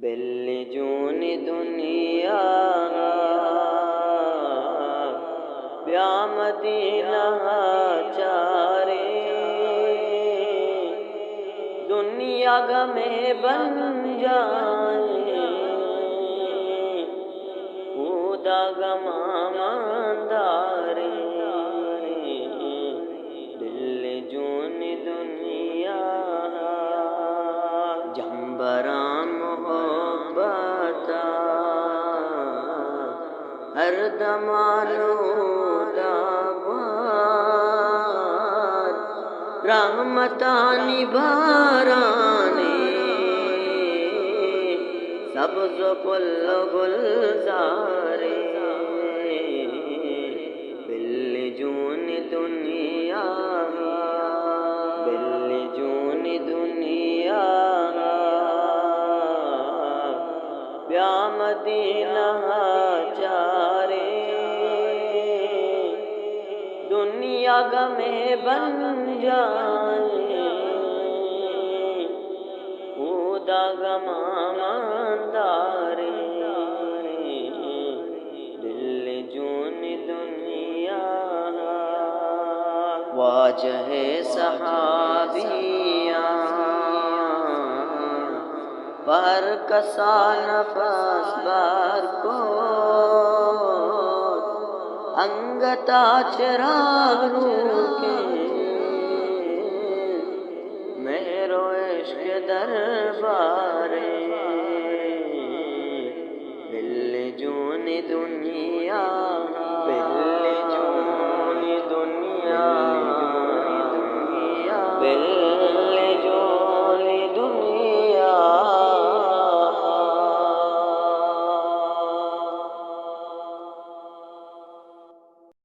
بالجون دنیا بیا مدینہ چارے دنیا غمیں بن جائے خدا غمہ ماندارے بالجون دنیا جنبراں محبتا ہر دمانو داغوار رحمتانی بارانے سبز پل گلزارے بالجون دنیا بالجون دنیا بیا مدینہ چارے دنیا غمیں بن جائے خدا غمہ ماندارے بالجون دنیا واجہ صحابیاں پر کسا نفس بر کو انگتا چراغ رو کے میرو عشق دربارے بالجون دنیا